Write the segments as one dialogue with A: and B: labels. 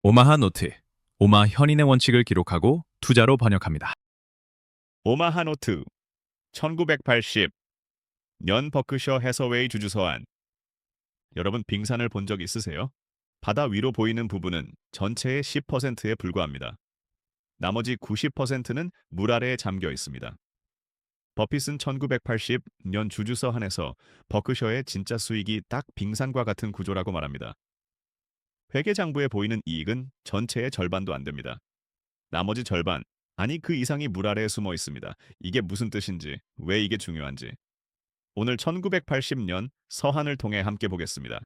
A: 오마하 노트, 오마 현인의 원칙을 기록하고 투자로 번역합니다.
B: 오마하 노트 1980 년 버크셔 해서웨이 주주서안. 여러분 빙산을 본 적 있으세요? 바다 위로 보이는 부분은 전체의 10%에 불과합니다. 나머지 90%는 물 아래에 잠겨 있습니다. 버핏은 1980년 주주서한에서 버크셔의 진짜 수익이 딱 빙산과 같은 구조라고 말합니다. 회계장부에 보이는 이익은 전체의 절반도 안 됩니다. 나머지 절반, 아니 그 이상이 물 아래에 숨어 있습니다. 이게 무슨 뜻인지, 왜 이게 중요한지. 오늘 1980년 서한을 통해 함께 보겠습니다.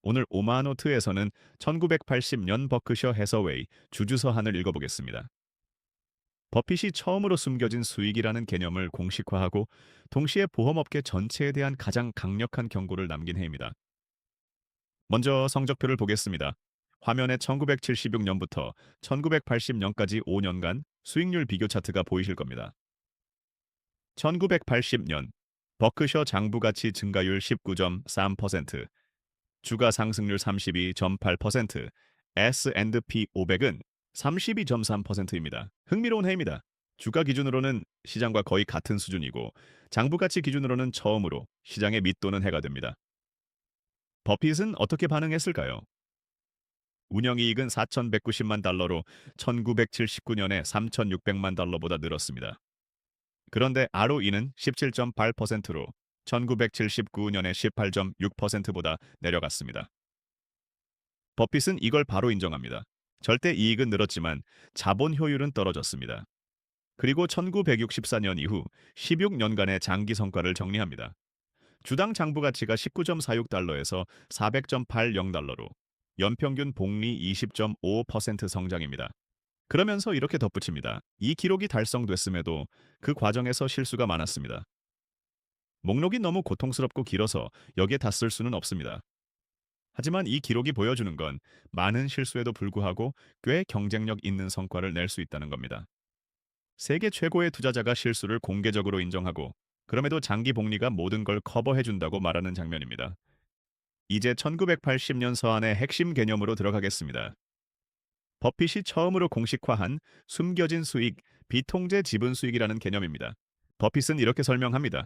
B: 오늘 오마노트에서는 1980년 버크셔 해서웨이 주주서한을 읽어보겠습니다. 버핏이 처음으로 숨겨진 수익이라는 개념을 공식화하고 동시에 보험업계 전체에 대한 가장 강력한 경고를 남긴 해입니다. 먼저 성적표를 보겠습니다. 화면에 1976년부터 1980년까지 5년간 수익률 비교 차트가 보이실 겁니다. 1980년 버크셔 장부가치 증가율 19.3%, 주가 상승률 32.8%, S&P 500은 32.3%입니다. 흥미로운 해입니다. 주가 기준으로는 시장과 거의 같은 수준이고 장부가치 기준으로는 처음으로 시장에 밑도는 해가 됩니다. 버핏은 어떻게 반응했을까요? 운영이익은 4,190만 달러로 1979년에 3,600만 달러보다 늘었습니다. 그런데 ROE는 17.8%로 1979년에 18.6%보다 내려갔습니다. 버핏은 이걸 바로 인정합니다. 절대 이익은 늘었지만 자본 효율은 떨어졌습니다. 그리고 1964년 이후 16년간의 장기 성과를 정리합니다. 주당 장부 가치가 19.46달러에서 400.80달러로 연평균 복리 20.5% 성장입니다. 그러면서 이렇게 덧붙입니다. 이 기록이 달성됐음에도 그 과정에서 실수가 많았습니다. 목록이 너무 고통스럽고 길어서 여기에 다 쓸 수는 없습니다. 하지만 이 기록이 보여주는 건 많은 실수에도 불구하고 꽤 경쟁력 있는 성과를 낼 수 있다는 겁니다. 세계 최고의 투자자가 실수를 공개적으로 인정하고 그럼에도 장기 복리가 모든 걸 커버해준다고 말하는 장면입니다. 이제 1980년 서한의 핵심 개념으로 들어가겠습니다. 버핏이 처음으로 공식화한 숨겨진 수익, 비통제 지분 수익이라는 개념입니다. 버핏은 이렇게 설명합니다.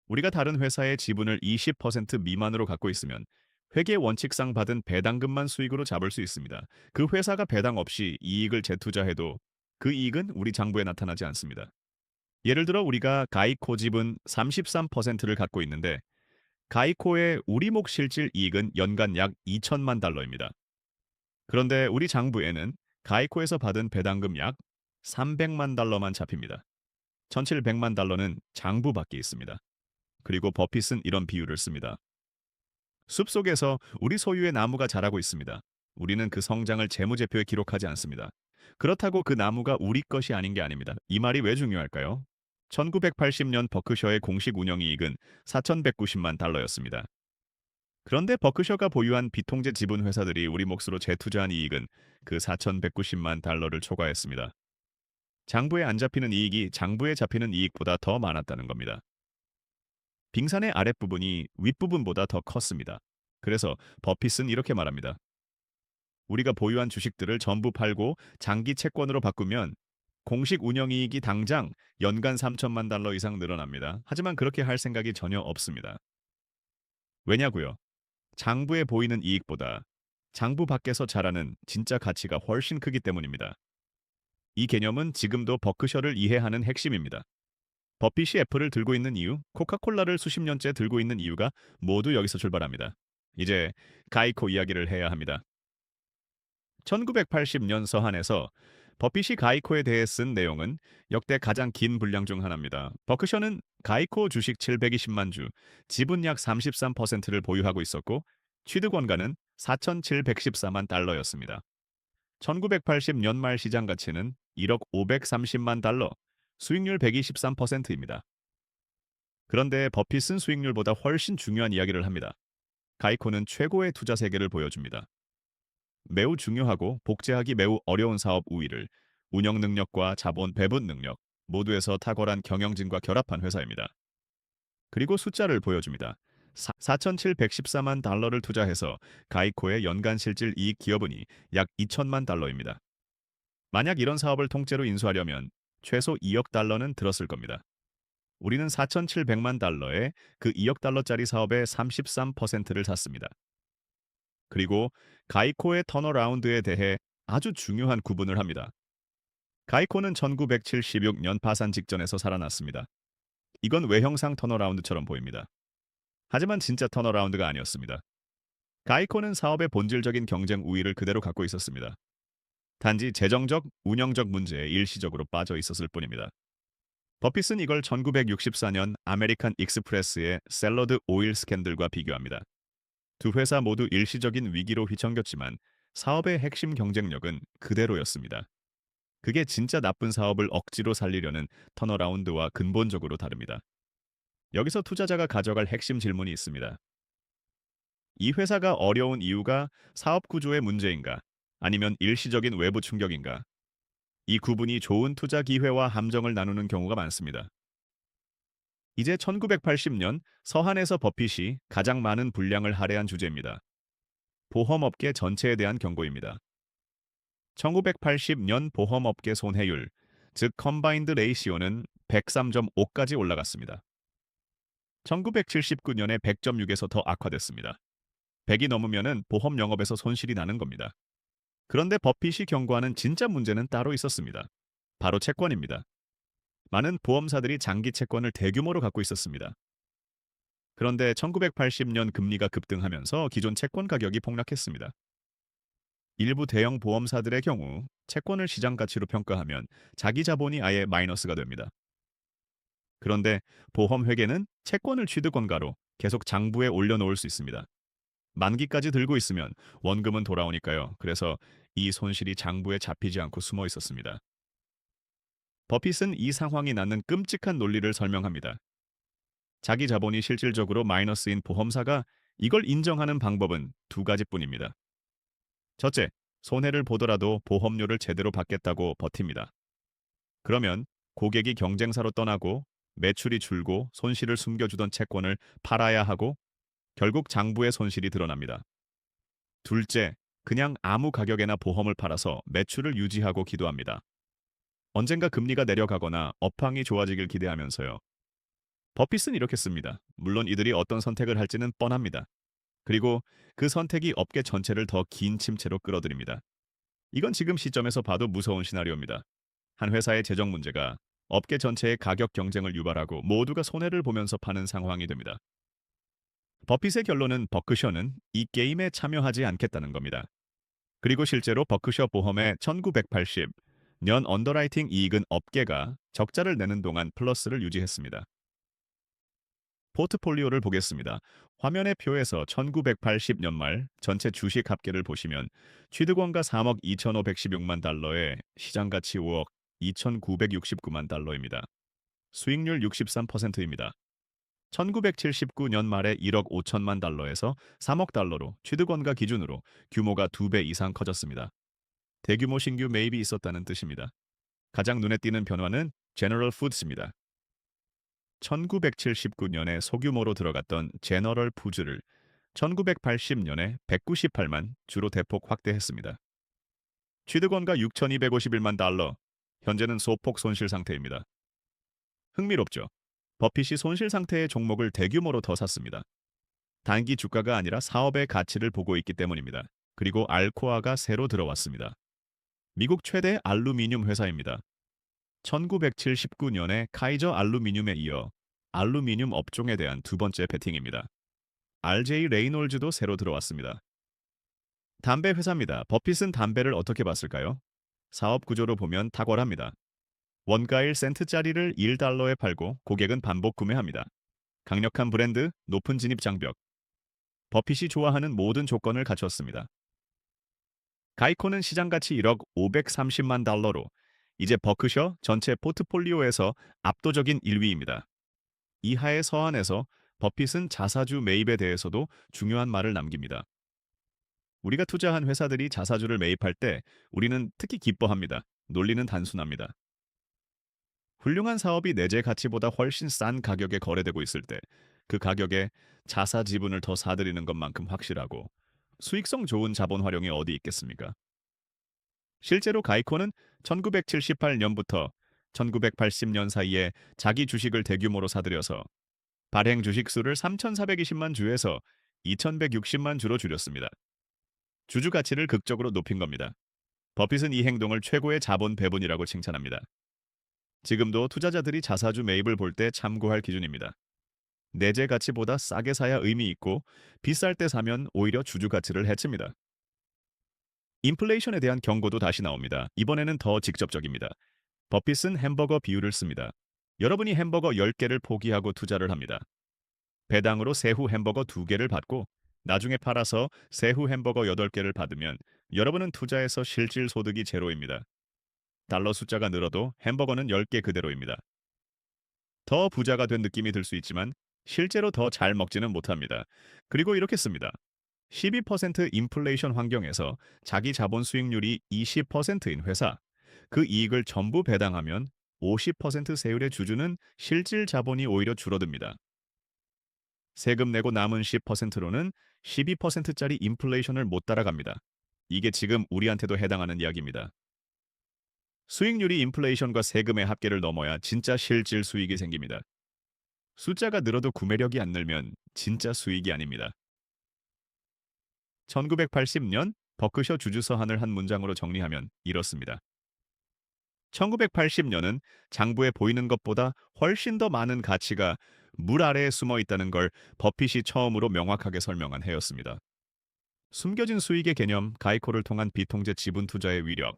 B: 우리가 다른 회사의 지분을 20% 미만으로 갖고 있으면 회계 원칙상 받은 배당금만 수익으로 잡을 수 있습니다. 그 회사가 배당 없이 이익을 재투자해도 그 이익은 우리 장부에 나타나지 않습니다. 예를 들어 우리가 가이코 지분 33%를 갖고 있는데 가이코의 우리목 실질 이익은 연간 약 2천만 달러입니다. 그런데 우리 장부에는 가이코에서 받은 배당금 약 300만 달러만 잡힙니다. 1,700만 달러는 장부 밖에 있습니다. 그리고 버핏은 이런 비유를 씁니다. 숲속에서 우리 소유의 나무가 자라고 있습니다. 우리는 그 성장을 재무제표에 기록하지 않습니다. 그렇다고 그 나무가 우리 것이 아닌 게 아닙니다. 이 말이 왜 중요할까요? 1980년 버크셔의 공식 운영이익은 4,190만 달러였습니다. 그런데 버크셔가 보유한 비통제 지분 회사들이 우리 몫으로 재투자한 이익은 그 4,190만 달러를 초과했습니다. 장부에 안 잡히는 이익이 장부에 잡히는 이익보다 더 많았다는 겁니다. 빙산의 아랫부분이 윗부분보다 더 컸습니다. 그래서 버핏은 이렇게 말합니다. 우리가 보유한 주식들을 전부 팔고 장기 채권으로 바꾸면 공식 운영이익이 당장 연간 3천만 달러 이상 늘어납니다. 하지만 그렇게 할 생각이 전혀 없습니다. 왜냐고요? 장부에 보이는 이익보다 장부 밖에서 자라는 진짜 가치가 훨씬 크기 때문입니다. 이 개념은 지금도 버크셔를 이해하는 핵심입니다. 버핏이 애플을 들고 있는 이유, 코카콜라를 수십 년째 들고 있는 이유가 모두 여기서 출발합니다. 이제 가이코 이야기를 해야 합니다. 1980년 서한에서 버핏이 가이코에 대해 쓴 내용은 역대 가장 긴 분량 중 하나입니다. 버크셔는 가이코 주식 720만 주, 지분 약 33%를 보유하고 있었고 취득 원가는 4,714만 달러였습니다. 1980년 말 시장 가치는 1억 530만 달러, 수익률 123%입니다. 그런데 버핏은 수익률보다 훨씬 중요한 이야기를 합니다. 가이코는 최고의 투자 세계를 보여줍니다. 매우 중요하고 복제하기 매우 어려운 사업 우위를 운영 능력과 자본 배분 능력 모두에서 탁월한 경영진과 결합한 회사입니다. 그리고 숫자를 보여줍니다. 4,714만 달러를 투자해서 가이코의 연간 실질 이익 기여분이 약 2천만 달러입니다. 만약 이런 사업을 통째로 인수하려면 최소 2억 달러는 들었을 겁니다. 우리는 4,700만 달러에 그 2억 달러짜리 사업의 33%를 샀습니다. 그리고 가이코의 턴어라운드에 대해 아주 중요한 구분을 합니다. 가이코는 1976년 파산 직전에서 살아났습니다. 이건 외형상 턴어라운드처럼 보입니다. 하지만 진짜 턴어라운드가 아니었습니다. 가이코는 사업의 본질적인 경쟁 우위를 그대로 갖고 있었습니다. 단지 재정적, 운영적 문제에 일시적으로 빠져 있었을 뿐입니다. 버핏은 이걸 1964년 아메리칸 익스프레스의 샐러드 오일 스캔들과 비교합니다. 두 회사 모두 일시적인 위기로 휘청겼지만 사업의 핵심 경쟁력은 그대로였습니다. 그게 진짜 나쁜 사업을 억지로 살리려는 턴어라운드와 근본적으로 다릅니다. 여기서 투자자가 가져갈 핵심 질문이 있습니다. 이 회사가 어려운 이유가 사업 구조의 문제인가? 아니면 일시적인 외부 충격인가? 이 구분이 좋은 투자 기회와 함정을 나누는 경우가 많습니다. 이제 1980년 서한에서 버핏이 가장 많은 분량을 할애한 주제입니다. 보험업계 전체에 대한 경고입니다. 1980년 보험업계 손해율, 즉 컴바인드 레이시오는 103.5까지 올라갔습니다. 1979년에 100.6에서 더 악화됐습니다. 100이 넘으면 보험 영업에서 손실이 나는 겁니다. 그런데 버핏이 경고하는 진짜 문제는 따로 있었습니다. 바로 채권입니다. 많은 보험사들이 장기 채권을 대규모로 갖고 있었습니다. 그런데 1980년 금리가 급등하면서 기존 채권 가격이 폭락했습니다. 일부 대형 보험사들의 경우 채권을 시장 가치로 평가하면 자기 자본이 아예 마이너스가 됩니다. 그런데 보험 회계는 채권을 취득원가로 계속 장부에 올려놓을 수 있습니다. 만기까지 들고 있으면 원금은 돌아오니까요. 그래서 이 손실이 장부에 잡히지 않고 숨어 있었습니다. 버핏은 이 상황이 낳는 끔찍한 논리를 설명합니다. 자기 자본이 실질적으로 마이너스인 보험사가 이걸 인정하는 방법은 두 가지뿐입니다. 첫째, 손해를 보더라도 보험료를 제대로 받겠다고 버팁니다. 그러면 고객이 경쟁사로 떠나고 매출이 줄고 손실을 숨겨주던 채권을 팔아야 하고 결국 장부의 손실이 드러납니다. 둘째, 그냥 아무 가격에나 보험을 팔아서 매출을 유지하고 기도합니다. 언젠가 금리가 내려가거나 업황이 좋아지길 기대하면서요. 버핏은 이렇게 씁니다. 물론 이들이 어떤 선택을 할지는 뻔합니다. 그리고 그 선택이 업계 전체를 더 긴 침체로 끌어들입니다. 이건 지금 시점에서 봐도 무서운 시나리오입니다. 한 회사의 재정 문제가 업계 전체의 가격 경쟁을 유발하고 모두가 손해를 보면서 파는 상황이 됩니다. 버핏의 결론은 버크셔는 이 게임에 참여하지 않겠다는 겁니다. 그리고 실제로 버크셔 보험의 1980년 언더라이팅 이익은 업계가 적자를 내는 동안 플러스를 유지했습니다. 포트폴리오를 보겠습니다. 화면의 표에서 1980년 말 전체 주식 합계를 보시면 취득원가 3억 2,516만 달러에 시장가치 5억 2,969만 달러입니다. 수익률 63%입니다. 1979년 말에 1억 5천만 달러에서 3억 달러로 취득원가 기준으로 규모가 2배 이상 커졌습니다. 대규모 신규 매입이 있었다는 뜻입니다. 가장 눈에 띄는 변화는 제너럴 푸드스입니다. 1979년에 소규모로 들어갔던 제너럴 푸드를 1980년에 198만 주로 대폭 확대했습니다. 취득원가 6,251만 달러, 현재는 소폭 손실 상태입니다. 흥미롭죠? 버핏이 손실 상태의 종목을 대규모로 더 샀습니다. 단기 주가가 아니라 사업의 가치를 보고 있기 때문입니다. 그리고 알코아가 새로 들어왔습니다. 미국 최대 알루미늄 회사입니다. 1979년에 카이저 알루미늄에 이어 알루미늄 업종에 대한 두 번째 베팅입니다. RJ 레이놀즈도 새로 들어왔습니다. 담배 회사입니다. 버핏은 담배를 어떻게 봤을까요? 사업 구조로 보면 탁월합니다. 원가 1센트짜리를 1달러에 팔고 고객은 반복 구매합니다. 강력한 브랜드, 높은 진입 장벽. 버핏이 좋아하는 모든 조건을 갖췄습니다. 가이코는 시장가치 1억 530만 달러로 이제 버크셔 전체 포트폴리오에서 압도적인 1위입니다. 이하의 서한에서 버핏은 자사주 매입에 대해서도 중요한 말을 남깁니다. 우리가 투자한 회사들이 자사주를 매입할 때 우리는 특히 기뻐합니다. 논리는 단순합니다. 훌륭한 사업이 내재 가치보다 훨씬 싼 가격에 거래되고 있을 때 그 가격에 자사 지분을 더 사들이는 것만큼 확실하고 수익성 좋은 자본 활용이 어디 있겠습니까? 실제로 가이코는 1978년부터 1980년 사이에 자기 주식을 대규모로 사들여서 발행 주식 수를 3,420만 주에서 2,160만 주로 줄였습니다. 주주 가치를 극적으로 높인 겁니다. 버핏은 이 행동을 최고의 자본 배분이라고 칭찬합니다. 지금도 투자자들이 자사주 매입을 볼 때 참고할 기준입니다. 내재 가치보다 싸게 사야 의미 있고 비쌀 때 사면 오히려 주주 가치를 해칩니다. 인플레이션에 대한 경고도 다시 나옵니다. 이번에는 더 직접적입니다. 버핏은 햄버거 비율을 씁니다. 여러분이 햄버거 10개를 포기하고 투자를 합니다. 배당으로 새우 햄버거 2개를 받고 나중에 팔아서 새우 햄버거 8개를 받으면 여러분은 투자에서 실질 소득이 제로입니다. 달러 숫자가 늘어도 햄버거는 10개 그대로입니다. 더 부자가 된 느낌이 들 수 있지만 실제로 더 잘 먹지는 못합니다. 그리고 이렇게 씁니다. 12% 인플레이션 환경에서 자기 자본 수익률이 20%인 회사, 그 이익을 전부 배당하면 50% 세율의 주주는 실질 자본이 오히려 줄어듭니다. 세금 내고 남은 10%로는 12%짜리 인플레이션을 못 따라갑니다. 이게 지금 우리한테도 해당하는 이야기입니다. 수익률이 인플레이션과 세금의 합계를 넘어야 진짜 실질 수익이 생깁니다. 숫자가 늘어도 구매력이 안 늘면 진짜 수익이 아닙니다. 1980년 버크셔 주주서한을 한 문장으로 정리하면 이렇습니다. 1980년은 장부에 보이는 것보다 훨씬 더 많은 가치가 물 아래에 숨어 있다는 걸 버핏이 처음으로 명확하게 설명한 해였습니다. 숨겨진 수익의 개념, 가이코를 통한 비통제 지분 투자의 위력,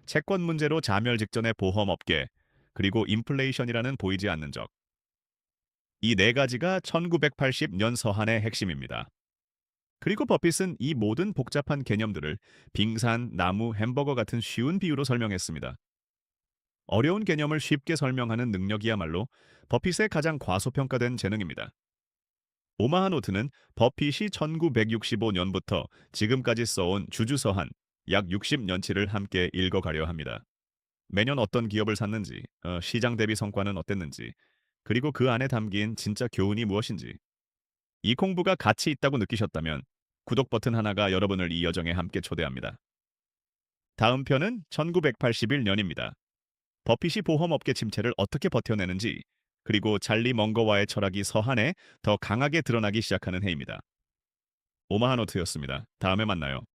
B: 채권 문제로 자멸 직전의 보험업계, 그리고 인플레이션이라는 보이지 않는 적. 이 네 가지가 1980년 서한의 핵심입니다. 그리고 버핏은 이 모든 복잡한 개념들을 빙산, 나무, 햄버거 같은 쉬운 비유로 설명했습니다. 어려운 개념을 쉽게 설명하는 능력이야말로 버핏의 가장 과소평가된 재능입니다. 오마하 노트는 버핏이 1965년부터 지금까지 써온 주주서한 약 60년치를 함께 읽어가려 합니다. 매년 어떤 기업을 샀는지, 시장 대비 성과는 어땠는지, 그리고 그 안에 담긴 진짜 교훈이 무엇인지. 이 공부가 가치 있다고 느끼셨다면 구독 버튼 하나가 여러분을 이 여정에 함께 초대합니다. 다음 편은 1981년입니다. 버핏이 보험업계 침체를 어떻게 버텨내는지, 그리고 잘리 멍거와의 철학이 서한에 더 강하게 드러나기 시작하는 해입니다. 오마하 노트였습니다. 다음에 만나요.